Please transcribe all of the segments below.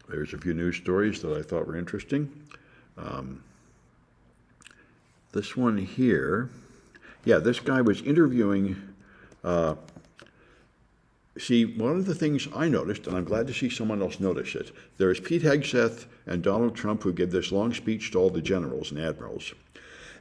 There's a few news stories that I thought were interesting. This one here, yeah, this guy was interviewing. See, one of the things I noticed, and I'm glad to see someone else notice it, there's Pete Hegseth and Donald Trump who give this long speech to all the generals and admirals.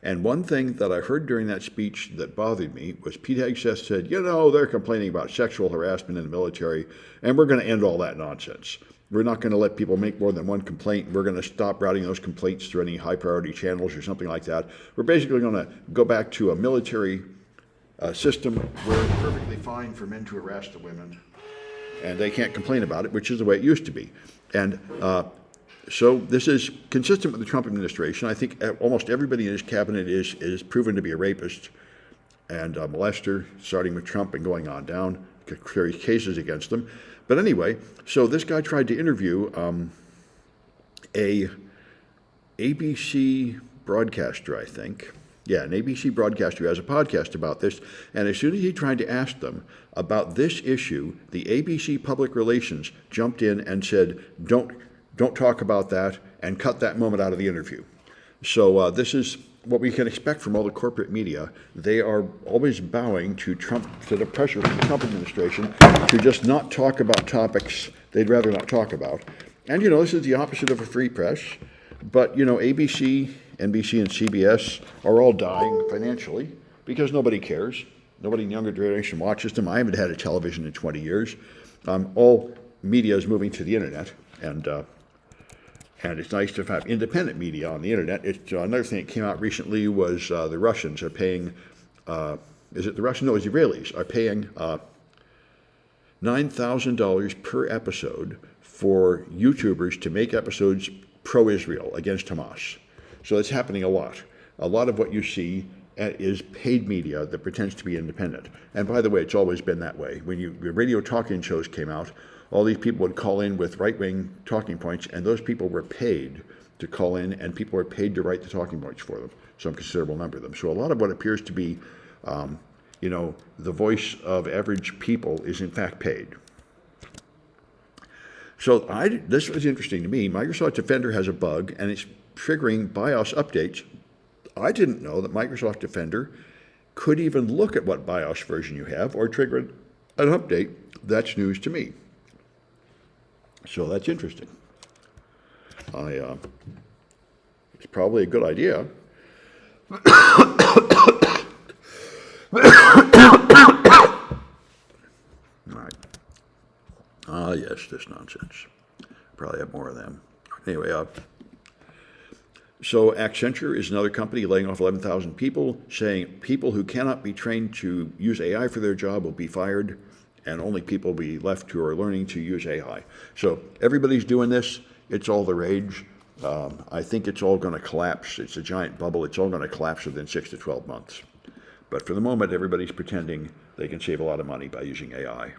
And one thing that I heard during that speech that bothered me was Pete Hegseth said, they're complaining about sexual harassment in the military, and we're going to end all that nonsense. We're not going to let people make more than one complaint. We're going to stop routing those complaints through any high priority channels or something like that. We're basically going to go back to a military system where it's perfectly fine for men to harass the women, and they can't complain about it, which is the way it used to be. And so this is consistent with the Trump administration. I think almost everybody in his cabinet is proven to be a rapist and a molester, starting with Trump and going on down, carries cases against them. But anyway, so this guy tried to interview a ABC broadcaster, I think. Yeah, an ABC broadcaster who has a podcast about this. And as soon as he tried to ask them about this issue, the ABC Public Relations jumped in and said, don't talk about that, and cut that moment out of the interview. So this is what we can expect from all the corporate media. They are always bowing to Trump, to the pressure from the Trump administration to just not talk about topics they'd rather not talk about. And, this is the opposite of a free press. But, ABC, NBC, and CBS are all dying financially because nobody cares. Nobody in the younger generation watches them. I haven't had a television in 20 years. All media is moving to the internet, and it's nice to have independent media on the internet. Another thing that came out recently was the Russians are paying, is it the Russians? No, it's the Israelis, are paying $9,000 per episode for YouTubers to make episodes pro-Israel against Hamas. So it's happening a lot. A lot of what you see is paid media that pretends to be independent. And by the way, it's always been that way. When the radio talking shows came out, all these people would call in with right-wing talking points, and those people were paid to call in, and people were paid to write the talking points for them, some considerable number of them. So a lot of what appears to be, the voice of average people is in fact paid. So this was interesting to me. Microsoft Defender has a bug, and it's triggering BIOS updates. I didn't know that Microsoft Defender could even look at what BIOS version you have or trigger an update. That's news to me. So that's interesting. It's probably a good idea. All right. Yes, this nonsense. Probably have more of them. Anyway, so Accenture is another company laying off 11,000 people, saying people who cannot be trained to use AI for their job will be fired, and only people will be left who are learning to use AI. So everybody's doing this. It's all the rage. I think it's all going to collapse. It's a giant bubble. It's all going to collapse within 6 to 12 months. But for the moment, everybody's pretending they can save a lot of money by using AI.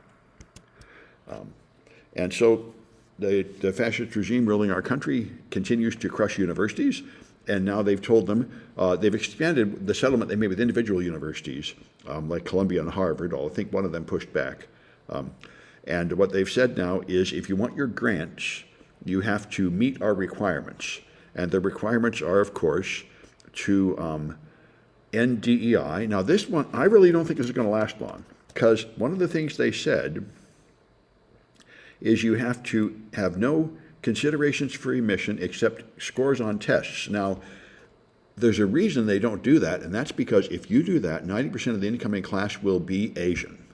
And so the fascist regime ruling our country continues to crush universities, and now they've told them, they've expanded the settlement they made with individual universities, like Columbia and Harvard. I think one of them pushed back. And what they've said now is if you want your grants, you have to meet our requirements. And the requirements are, of course, to end DEI. Now, this one, I really don't think this is going to last long, because one of the things they said is you have to have no considerations for admission except scores on tests. Now, there's a reason they don't do that, and that's because if you do that, 90% of the incoming class will be Asian.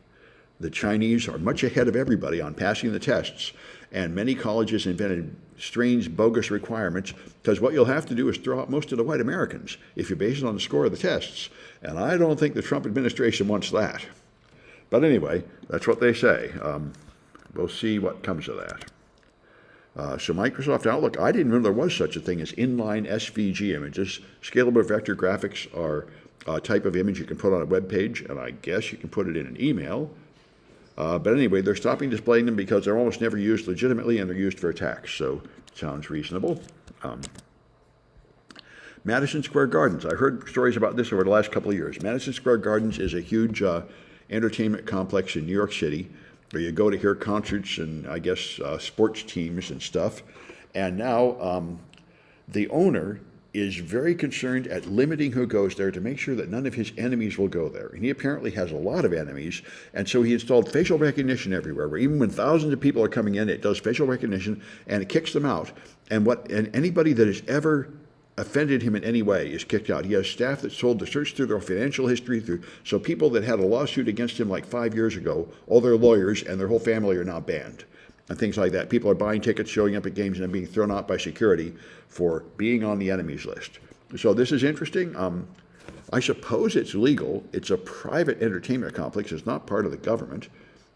The Chinese are much ahead of everybody on passing the tests, and many colleges invented strange, bogus requirements, because what you'll have to do is throw out most of the white Americans if you base it on the score of the tests. And I don't think the Trump administration wants that. But anyway, that's what they say. We'll see what comes of that. So Microsoft Outlook, I didn't know there was such a thing as inline SVG images. Scalable vector graphics are a type of image you can put on a web page, and I guess you can put it in an email. But anyway, they're stopping displaying them because they're almost never used legitimately, and they're used for attacks. So it sounds reasonable. Madison Square Gardens. I heard stories about this over the last couple of years. Madison Square Gardens is a huge entertainment complex in New York City. or you go to hear concerts and I guess sports teams and stuff. And now the owner is very concerned at limiting who goes there to make sure that none of his enemies will go there. And he apparently has a lot of enemies, and so he installed facial recognition everywhere, where even when thousands of people are coming in, it does facial recognition and it kicks them out. And anybody that has ever offended him in any way is kicked out. He has staff that's told to search through their financial history, so people that had a lawsuit against him like 5 years ago, all their lawyers and their whole family are now banned. And things like that. People are buying tickets, showing up at games, and then being thrown out by security for being on the enemies list. So this is interesting. I suppose it's legal. It's a private entertainment complex. It's not part of the government.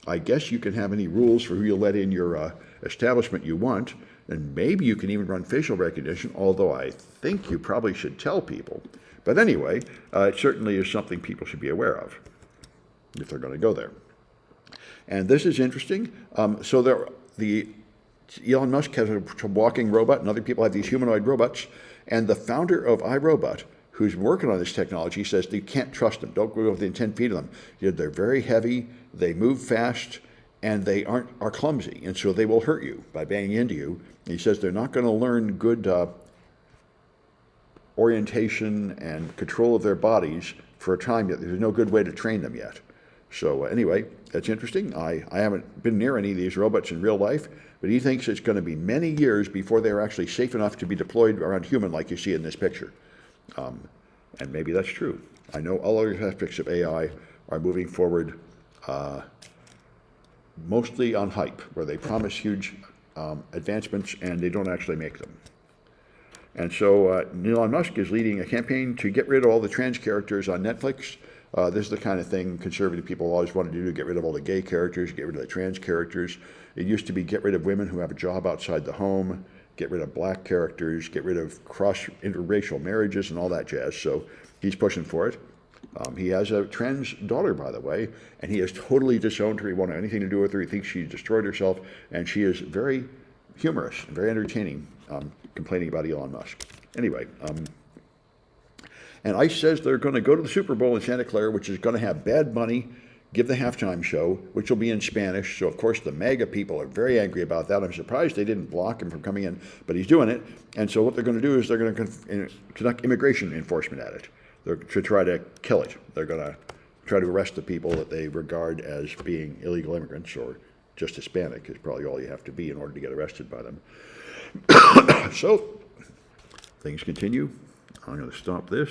I guess you can have any rules for who you let in your establishment you want, and maybe you can even run facial recognition, although I think you probably should tell people. But anyway, it certainly is something people should be aware of if they're going to go there. And this is interesting. Elon Musk has a walking robot, and other people have these humanoid robots. And the founder of iRobot, who's working on this technology, says you can't trust them. Don't go within 10 feet of them. They're very heavy, they move fast, and they are clumsy. And so they will hurt you by banging into you. And he says they're not going to learn good orientation and control of their bodies for a time yet. There's no good way to train them yet. So anyway, that's interesting. I haven't been near any of these robots in real life, but he thinks it's going to be many years before they're actually safe enough to be deployed around human like you see in this picture. And maybe that's true. I know all other aspects of AI are moving forward mostly on hype, where they promise huge advancements and they don't actually make them. And so Elon Musk is leading a campaign to get rid of all the trans characters on Netflix. This is the kind of thing conservative people always want to do, get rid of all the gay characters, get rid of the trans characters. It used to be get rid of women who have a job outside the home, get rid of black characters, get rid of interracial marriages and all that jazz. So he's pushing for it. He has a trans daughter, by the way, and he has totally disowned her. He won't have anything to do with her. He thinks she destroyed herself, and she is very humorous and very entertaining, complaining about Elon Musk. Anyway, and ICE says they're going to go to the Super Bowl in Santa Clara, which is going to have Bad Bunny give the halftime show, which will be in Spanish. So, of course, the MAGA people are very angry about that. I'm surprised they didn't block him from coming in, but he's doing it. And so what they're going to do is they're going to conduct immigration enforcement at it. They're to try to kill it. They're going to try to arrest the people that they regard as being illegal immigrants, or just Hispanic is probably all you have to be in order to get arrested by them. So things continue. I'm going to stop this.